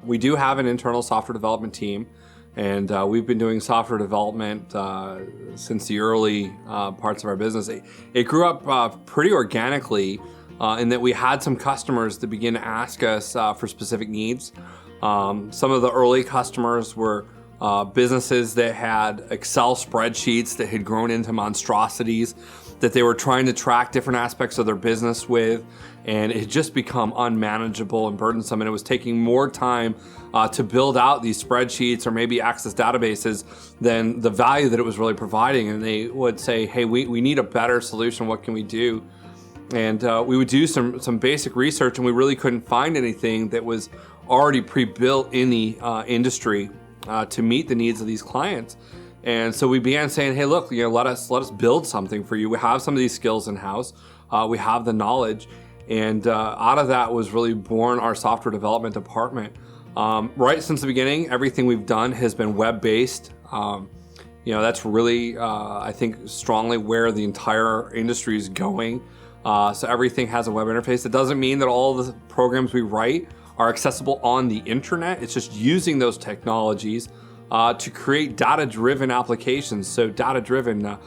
We do have an internal software development team, and we've been doing software development since the early parts of our business. It grew up pretty organically in that we had some customers that begin to ask us for specific needs. Some of the early customers were businesses that had Excel spreadsheets that had grown into monstrosities that they were trying to track different aspects of their business with, and it had just become unmanageable and burdensome, and it was taking more time to build out these spreadsheets or maybe access databases than the value that it was really providing. And they would say, hey, we need a better solution. What can we do? And we would do some basic research, and we really couldn't find anything that was already pre-built in the industry to meet the needs of these clients. And so we began saying, hey, look, let us build something for you. We have some of these skills in-house. We have the knowledge. And out of that was really born our software development department. Right since the beginning, everything we've done has been web-based. That's really, I think, strongly where the entire industry is going. So everything has a web interface. It doesn't mean that all the programs we write are accessible on the internet. It's just using those technologies to create data-driven applications. So data-driven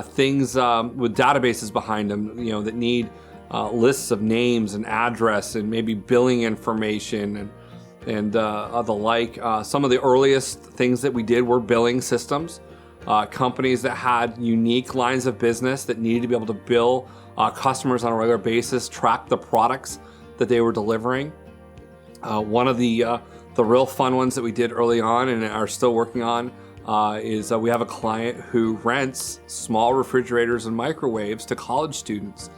things with databases behind them, that need lists of names and address and maybe billing information and the like. Some of the earliest things that we did were billing systems. Companies that had unique lines of business that needed to be able to bill customers on a regular basis, track the products that they were delivering. One of the real fun ones that we did early on and are still working on is we have a client who rents small refrigerators and microwaves to college students.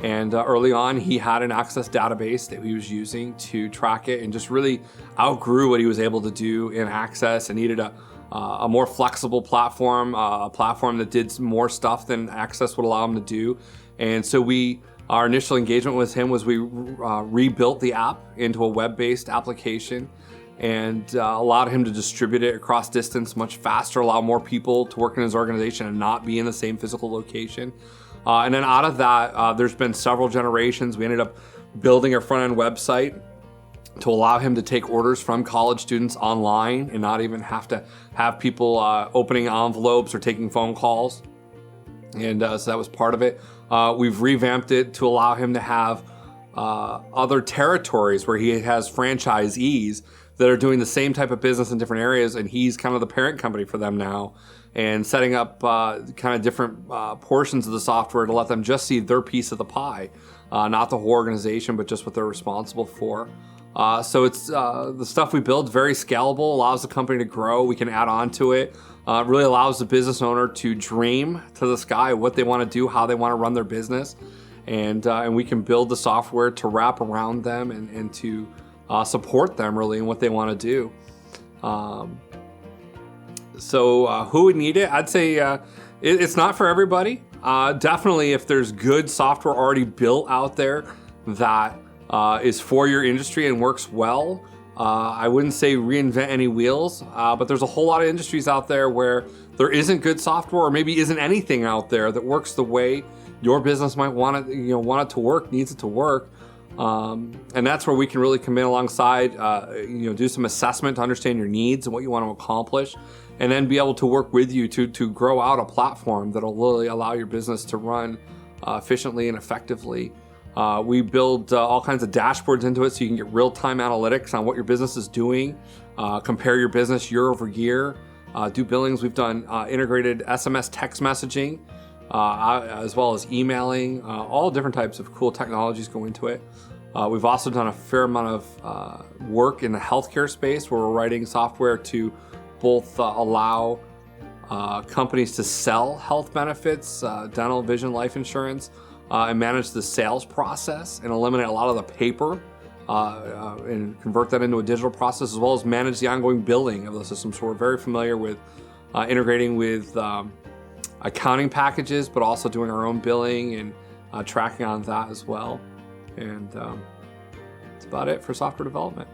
And early on, he had an Access database that he was using to track it, and just really outgrew what he was able to do in Access and needed a more flexible platform, a platform that did more stuff than Access would allow him to do. And so our initial engagement with him was we rebuilt the app into a web-based application and allowed him to distribute it across distance much faster, allow more people to work in his organization and not be in the same physical location. And then out of that, there's been several generations. We ended up building a front-end website to allow him to take orders from college students online and not even have to have people opening envelopes or taking phone calls. And so that was part of it. We've revamped it to allow him to have other territories where he has franchisees that are doing the same type of business in different areas, and he's kind of the parent company for them now, and setting up kind of different portions of the software to let them just see their piece of the pie, not the whole organization, but just what they're responsible for. So it's the stuff we build, very scalable, allows the company to grow. We can add on to it. It really allows the business owner to dream to the sky what they want to do, how they want to run their business. And we can build the software to wrap around them and to support them really in what they want to do. So who would need it? I'd say it's not for everybody. Definitely if there's good software already built out there that is for your industry and works well, I wouldn't say reinvent any wheels, but there's a whole lot of industries out there where there isn't good software, or maybe isn't anything out there that works the way your business might want it to work, needs it to work. And that's where we can really come in alongside, do some assessment to understand your needs and what you want to accomplish, and then be able to work with you to grow out a platform that'll really allow your business to run efficiently and effectively. We build all kinds of dashboards into it so you can get real-time analytics on what your business is doing, compare your business year over year, do billings. We've done integrated SMS text messaging, as well as emailing. All different types of cool technologies go into it. We've also done a fair amount of work in the healthcare space where we're writing software to both allow companies to sell health benefits, dental, vision, life insurance, and manage the sales process and eliminate a lot of the paper and convert that into a digital process, as well as manage the ongoing billing of the system. So we're very familiar with integrating with accounting packages, but also doing our own billing and tracking on that as well. And that's about it for software development.